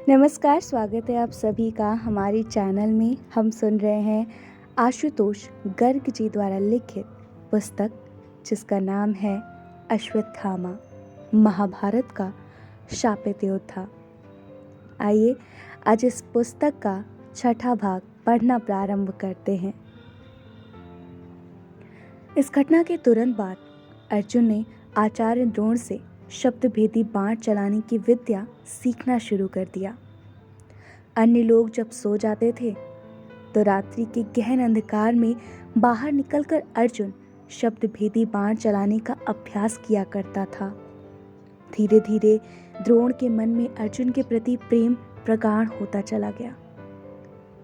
नमस्कार, स्वागत है आप सभी का हमारे चैनल में। हम सुन रहे हैं आशुतोष गर्ग जी द्वारा लिखित पुस्तक जिसका नाम है अश्वत्थामा, महाभारत का शापित योद्धा। आइए आज इस पुस्तक का छठा भाग पढ़ना प्रारंभ करते हैं। इस घटना के तुरंत बाद अर्जुन ने आचार्य द्रोण से शब्द भेदी बाण चलाने की विद्या सीखना शुरू कर दिया। अन्य लोग जब सो जाते थे तो रात्रि के गहन अंधकार में बाहर निकलकर अर्जुन शब्द भेदी बाण चलाने का अभ्यास किया करता था। धीरे धीरे द्रोण के मन में अर्जुन के प्रति प्रेम प्रगाढ़ होता चला गया।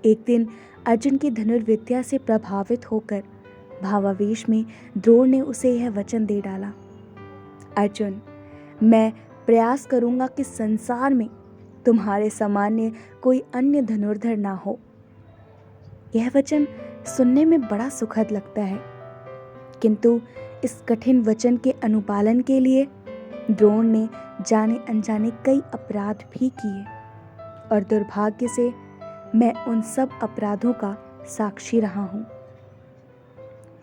एक दिन अर्जुन की धनुर्विद्या से प्रभावित होकर भावावेश में द्रोण ने उसे यह वचन दे डाला, अर्जुन, मैं प्रयास करूंगा कि संसार में तुम्हारे सामान्य कोई अन्य धनुर्धर ना हो। यह वचन सुनने में बड़ा सुखद लगता है, किंतु इस कठिन वचन के अनुपालन के लिए द्रोण ने जाने अनजाने कई अपराध भी किए और दुर्भाग्य से मैं उन सब अपराधों का साक्षी रहा हूँ।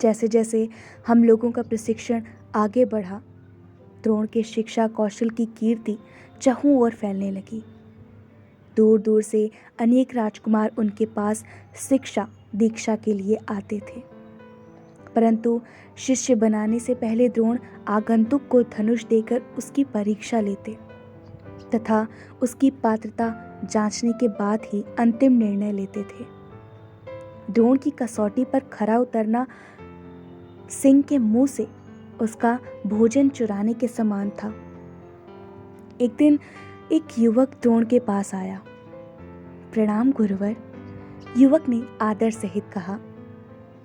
जैसे जैसे हम लोगों का प्रशिक्षण आगे बढ़ा, द्रोण के शिक्षा कौशल की कीर्ति चहुं ओर फैलने लगी। दूर दूर से अनेक राजकुमार उनके पास शिक्षा दीक्षा के लिए आते थे, परंतु शिष्य बनाने से पहले द्रोण आगंतुक को धनुष देकर उसकी परीक्षा लेते तथा उसकी पात्रता जांचने के बाद ही अंतिम निर्णय लेते थे। द्रोण की कसौटी पर खरा उतरना सिंह के मुंह से उसका भोजन चुराने के समान था। एक दिन एक युवक द्रोण के पास आया। प्रणाम गुरुवर, युवक ने आदर सहित कहा,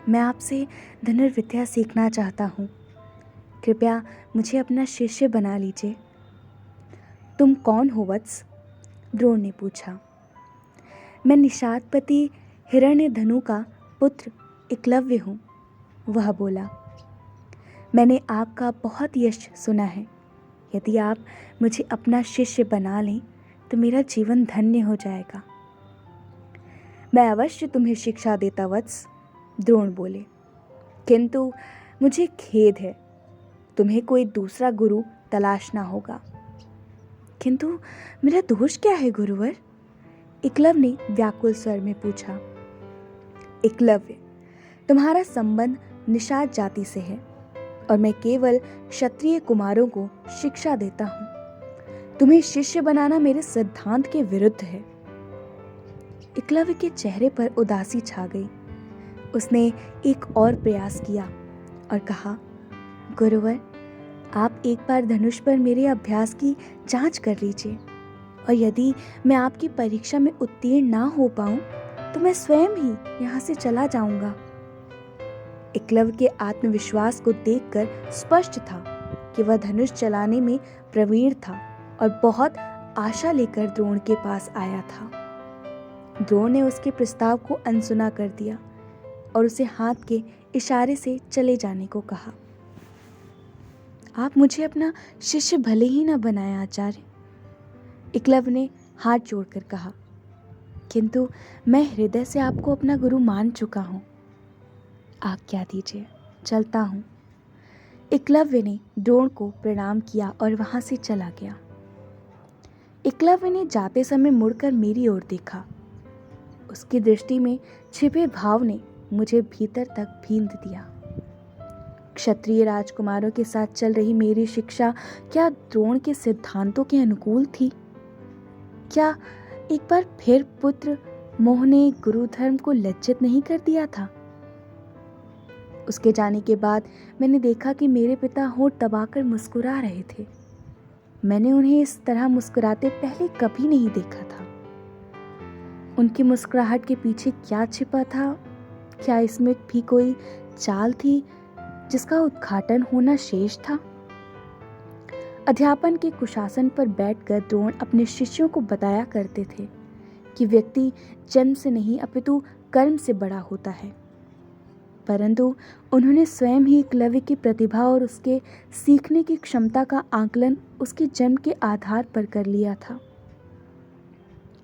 मैं आपसे धनुर्विद्या सीखना चाहता हूँ, कृपया मुझे अपना शिष्य बना लीजिए। तुम कौन हो वत्स? द्रोण ने पूछा। मैं निषादपति हिरण्यधनु का पुत्र एकलव्य हूँ, वह बोला। मैंने आपका बहुत यश सुना है। यदि आप मुझे अपना शिष्य बना लें तो मेरा जीवन धन्य हो जाएगा। मैं अवश्य तुम्हें शिक्षा देता वत्स, द्रोण बोले, किंतु मुझे खेद है, तुम्हें कोई दूसरा गुरु तलाशना होगा। किंतु मेरा दोष क्या है गुरुवर? एकलव्य ने व्याकुल स्वर में पूछा। एकलव्य, तुम्हारा संबंध निषाद जाति से है और मैं केवल क्षत्रिय कुमारों को शिक्षा देता हूँ। तुम्हें शिष्य बनाना मेरे सिद्धांत के विरुद्ध है। एकलव्य के चेहरे पर उदासी छा गई। उसने एक और प्रयास किया और कहा, गुरुवर, आप एक बार धनुष पर मेरे अभ्यास की जांच कर लीजिए और यदि मैं आपकी परीक्षा में उत्तीर्ण ना हो पाऊं तो मैं स्वयं ही यहाँ से चला जाऊंगा। एकलव्य के आत्मविश्वास को देखकर स्पष्ट था कि वह धनुष चलाने में प्रवीण था और बहुत आशा लेकर द्रोण के पास आया था। द्रोण ने उसके प्रस्ताव को अनसुना कर दिया और उसे हाथ के इशारे से चले जाने को कहा। आप मुझे अपना शिष्य भले ही न बनाए आचार्य, एकलव्य ने हाथ जोड़कर कहा, किंतु मैं हृदय से आपको अपना गुरु मान चुका हूँ। आज्ञा दीजिए, चलता हूँ। एकलव्य ने द्रोण को प्रणाम किया और वहां से चला गया। एकलव्य ने जाते समय मुड़कर मेरी ओर देखा। उसकी दृष्टि में छिपे भाव ने मुझे भीतर तक भींद दिया। क्षत्रिय राजकुमारों के साथ चल रही मेरी शिक्षा क्या द्रोण के सिद्धांतों के अनुकूल थी? क्या एक बार फिर पुत्र मोह ने गुरु धर्म को लज्जित नहीं कर दिया था? उसके जाने के बाद मैंने देखा कि मेरे पिता होंठ दबाकर मुस्कुरा रहे थे। मैंने उन्हें इस तरह मुस्कुराते पहले कभी नहीं देखा था। उनकी मुस्कुराहट के पीछे क्या छिपा था? क्या इसमें भी कोई चाल थी जिसका उद्घाटन होना शेष था? अध्यापन के कुशासन पर बैठकर द्रोण अपने शिष्यों को बताया करते थे कि व्यक्ति जन्म से नहीं अपितु कर्म से बड़ा होता है, परंतु उन्होंने स्वयं ही एकलव्य की प्रतिभा और उसके सीखने की क्षमता का आकलन उसके जन्म के आधार पर कर लिया था।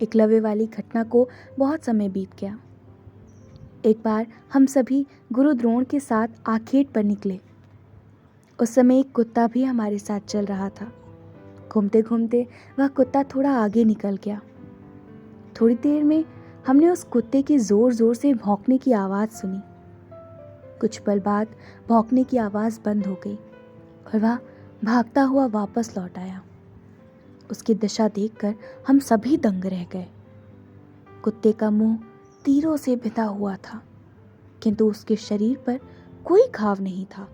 एकलव्य वाली घटना को बहुत समय बीत गया। एक बार हम सभी गुरु द्रोण के साथ आखेट पर निकले। उस समय एक कुत्ता भी हमारे साथ चल रहा था। घूमते घूमते वह कुत्ता थोड़ा आगे निकल गया। थोड़ी देर में हमने उस कुत्ते की जोर जोर से भौंकने की आवाज़ सुनी। कुछ पल बाद भौंकने की आवाज़ बंद हो गई और वह भागता हुआ वापस लौट आया। उसकी दशा देखकर हम सभी दंग रह गए। कुत्ते का मुंह तीरों से बिधा हुआ था, किंतु उसके शरीर पर कोई घाव नहीं था।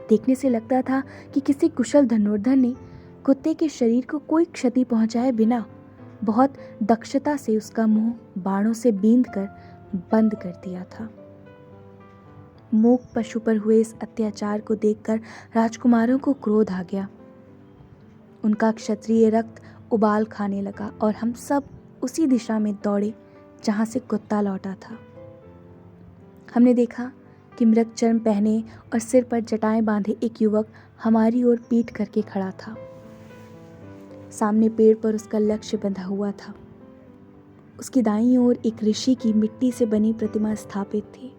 देखने से लगता था कि किसी कुशल धनुर्धर ने कुत्ते के शरीर को कोई क्षति पहुंचाए बिना बहुत दक्षता से उसका मुंह बाणों से बींधकर बंद कर दिया था। मूक पशु पर हुए इस अत्याचार को देखकर राजकुमारों को क्रोध आ गया। उनका क्षत्रिय रक्त उबाल खाने लगा और हम सब उसी दिशा में दौड़े जहां से कुत्ता लौटा था। हमने देखा कि मृग चर्म पहने और सिर पर जटाएं बांधे एक युवक हमारी ओर पीठ करके खड़ा था। सामने पेड़ पर उसका लक्ष्य बंधा हुआ था। उसकी दाईं ओर एक ऋषि की मिट्टी से बनी प्रतिमा स्थापित थी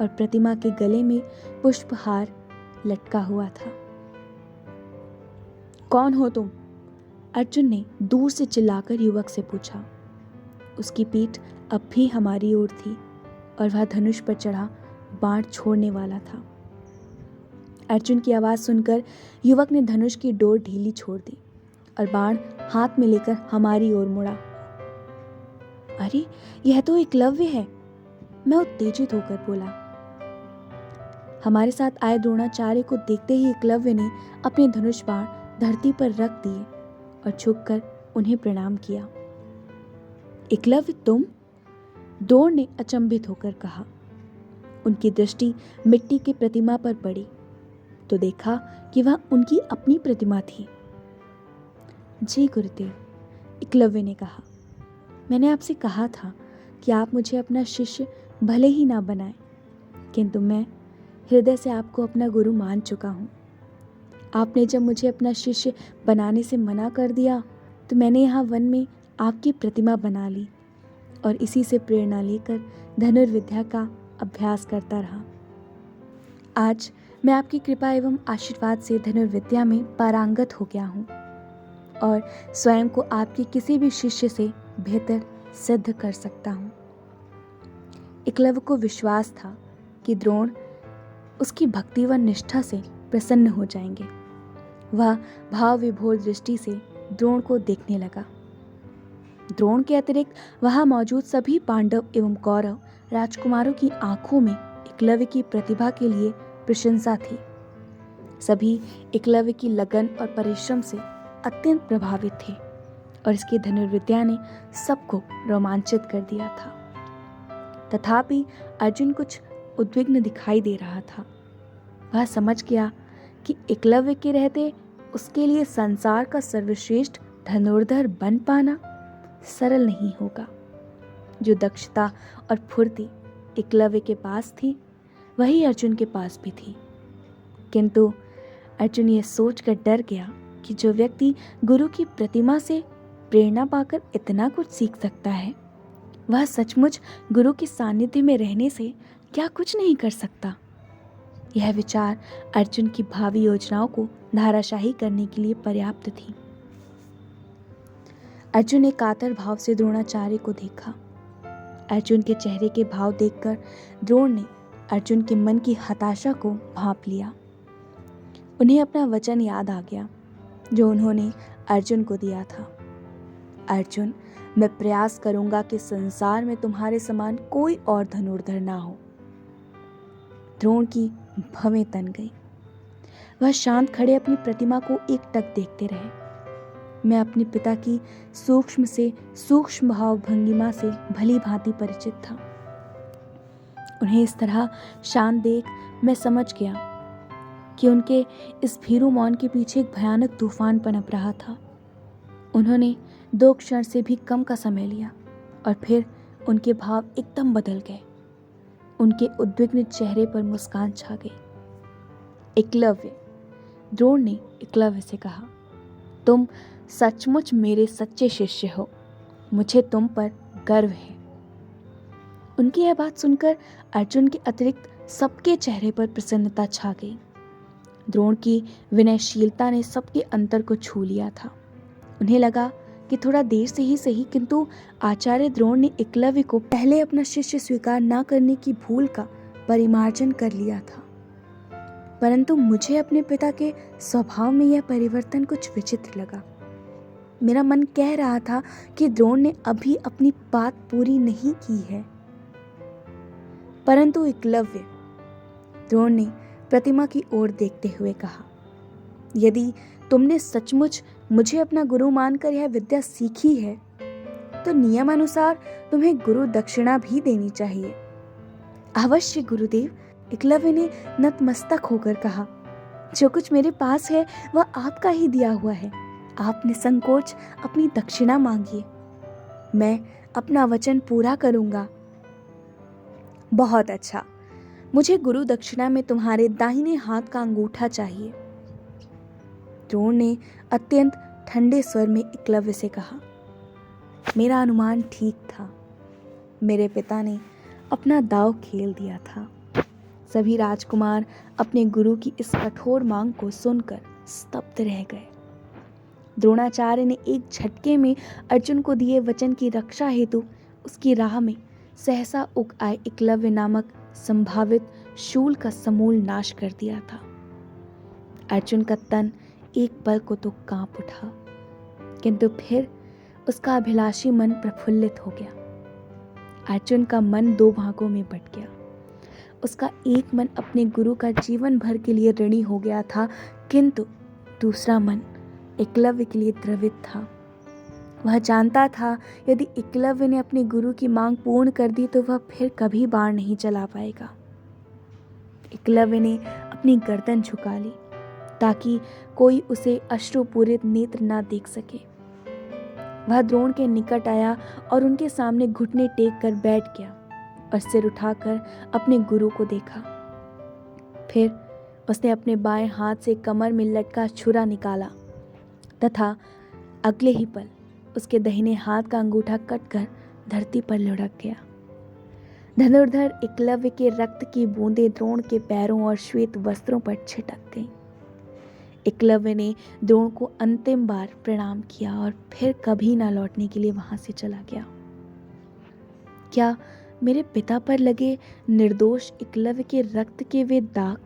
और प्रतिमा के गले में पुष्पहार लटका हुआ था। कौन हो तुम? अर्जुन ने दूर से चिल्लाकर युवक से पूछा। उसकी पीठ अब भी हमारी ओर थी और वह धनुष पर चढ़ा बाण छोड़ने वाला था। अर्जुन की आवाज सुनकर युवक ने धनुष की डोर ढीली छोड़ दी और बाण हाथ में लेकर हमारी ओर मुड़ा। अरे, यह तो एकलव्य है, मैं उत्तेजित होकर बोला। हमारे साथ आए द्रोणाचार्य को देखते ही एकलव्य ने अपने धनुष बाण धरती पर रख दिए और झुककर उन्हें प्रणाम किया। एकलव्य तुम? द्रोण ने अचंभित होकर कहा। उनकी दृष्टि मिट्टी की प्रतिमा पर पड़ी तो देखा कि वह उनकी अपनी प्रतिमा थी। जी गुरुदेव, एकलव्य ने कहा, मैंने आपसे कहा था कि आप मुझे अपना शिष्य भले ही ना बनाएं, किंतु मैं हृदय से आपको अपना गुरु मान चुका हूँ। आपने जब मुझे अपना शिष्य बनाने से मना कर दिया तो मैंने यहाँ वन में आपकी प्रतिमा बना ली और इसी से प्रेरणा लेकर धनुर्विद्या का अभ्यास करता रहा। आज मैं आपकी कृपा एवं आशीर्वाद से धनुर्विद्या में पारंगत हो गया हूँ और स्वयं को आपके किसी भी शिष्य से बेहतर सिद्ध कर सकता हूँ। एकलव्य को विश्वास था कि द्रोण उसकी भक्ति व निष्ठा से प्रसन्न हो जाएंगे। वह भाव विभोर दृष्टि से द्रोण को देखने लगा। द्रोण के अतिरिक्त वहां मौजूद सभी पांडव एवं कौरव राजकुमारों की आंखों में एकलव्य की प्रतिभा के लिए प्रशंसा थी। सभी एकलव्य की लगन और परिश्रम से अत्यंत प्रभावित थे और इसकी धनुर्विद्या ने सबको रोमांचित कर दिया था। तथापि अर्जुन कुछ उद्विग्न दिखाई दे रहा था। वह समझ गया कि एकलव्य के रहते उसके लिए संसार का सर्वश्रेष्ठ धनुर्धर बन पाना सरल नहीं होगा। जो दक्षता और फुर्ती एकलव्य के पास थी वही अर्जुन के पास भी थी। किंतु अर्जुन यह सोचकर डर गया कि जो व्यक्ति गुरु की प्रतिमा से प्रेरणा पाकर इतना कुछ सीख सकता है, वह सचमुच गुरु के सानिध्य में रहने से क्या कुछ नहीं कर सकता। यह विचार अर्जुन की भावी योजनाओं को धाराशाही करने के लिए पर्याप्त थी। अर्जुन ने कातर भाव से द्रोणाचार्य को देखा। अर्जुन के चेहरे के भाव देखकर द्रोण ने अर्जुन के मन की हताशा को भांप लिया। उन्हें अपना वचन याद आ गया जो उन्होंने अर्जुन को दिया था। अर्जुन, मैं प्रयास करूंगा कि संसार में तुम्हारे समान कोई और धनुर्धर ना हो। द्रोण की भवें तन गई। वह शांत खड़े अपनी प्रतिमा को एकटक देखते रहे। मैं अपने पिता की सूक्ष्म से सूक्ष्म भाव भंगिमा से भली भांति परिचित था। उन्हें इस तरह शांत देख मैं समझ गया कि उनके इस भीरू मौन के पीछे एक भयानक तूफान पनप रहा था। उन्होंने 2 क्षण से भी कम का समय लिया और फिर उनके भाव एकदम बदल गए। उनके उद्विग्न चेहरे पर मुस्कान छा गई। एकलव्य, द्रोण ने एकलव्य से कहा, तुम सचमुच मेरे सच्चे शिष्य हो मुझे तुम पर गर्व है। उनकी यह बात सुनकर अर्जुन के अतिरिक्त सबके चेहरे पर प्रसन्नता छा गई। द्रोण की विनयशीलता ने सबके अंतर को छू लिया था। उन्हें लगा कि थोड़ा देर से ही सही, किंतु आचार्य द्रोण ने एकलव्य को पहले अपना शिष्य स्वीकार न करने की भूल का परिमार्जन कर लिया था। परंतु मुझे अपने पिता के स्वभाव में यह परिवर्तन कुछ विचित्र लगा। मेरा मन कह रहा था कि द्रोण ने अभी अपनी बात पूरी नहीं की है। परंतु एकलव्य, द्रोण ने प्रतिमा की ओर देखते हुए कहा, यदि तुमने सचमुच मुझे अपना गुरु मानकर यह विद्या सीखी है तो नियमानुसार तुम्हें गुरु दक्षिणा भी देनी चाहिए। अवश्य गुरुदेव, एकलव्य ने नतमस्तक होकर कहा, जो कुछ मेरे पास है वह आपका ही दिया हुआ है। आप निसंकोच अपनी दक्षिणा मांगिए, मैं अपना वचन पूरा करूंगा। बहुत अच्छा, मुझे गुरु दक्षिणा में तुम्हारे दाहिने हाथ का अंगूठा चाहिए। द्रोण ने अत्यंत ठंडे स्वर में एकलव्य से कहा, मेरा अनुमान ठीक था। मेरे पिता ने अपना दांव खेल दिया था। सभी राजकुमार अपने गुरु की इस कठोर मांग को सुनकर स्तब्ध रह गए। द्रोणाचार्य ने एक झटके में अर्जुन को दिए वचन की रक्षा हेतु उसकी राह में सहसा उग आए एकलव्य नामक संभावित शूल का समूल नाश कर दिया था। अर्जुन का तन एक पल को तो कांप उठा, किंतु फिर उसका अभिलाषी मन प्रफुल्लित हो गया। अर्जुन का मन दो भागों में बट गया। उसका एक मन अपने गुरु का जीवन भर के लिए ऋणी हो गया था, किंतु दूसरा मन एकलव्य के लिए द्रवित था। वह जानता था यदि एकलव्य ने अपने गुरु की मांग पूर्ण कर दी तो वह फिर कभी बाण नहीं चला पाएगा। एकलव्य ने अपनी गर्दन झुका ली ताकि कोई उसे अश्रुपूरित नेत्र ना देख सके। वह द्रोण के निकट आया और उनके सामने घुटने टेक कर बैठ गया और सिर उठाकर अपने गुरु को देखा। फिर उसने अपने बाएं हाथ से कमर में लटका छुरा निकाला तथा अगले ही पल उसके दाहिने हाथ का अंगूठा कटकर धरती पर लुढ़क गया। धनुर्धर एकलव्य के रक्त की बूंदें द्रोण के पैरों और श्वेत वस्त्रों पर छिटक गईं। एकलव्य ने द्रोण को अंतिम बार प्रणाम किया और फिर कभी ना लौटने के लिए वहां से चला गया। क्या मेरे पिता पर लगे निर्दोष एकलव्य के रक्त के वे दाग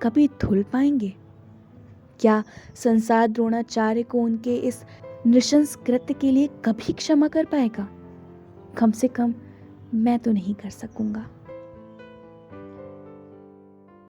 कभी धुल पाएंगे? क्या संसार द्रोणाचार्य को उनके इस नृशंस कृत्य के लिए कभी क्षमा कर पाएगा? कम से कम मैं तो नहीं कर सकूंगा।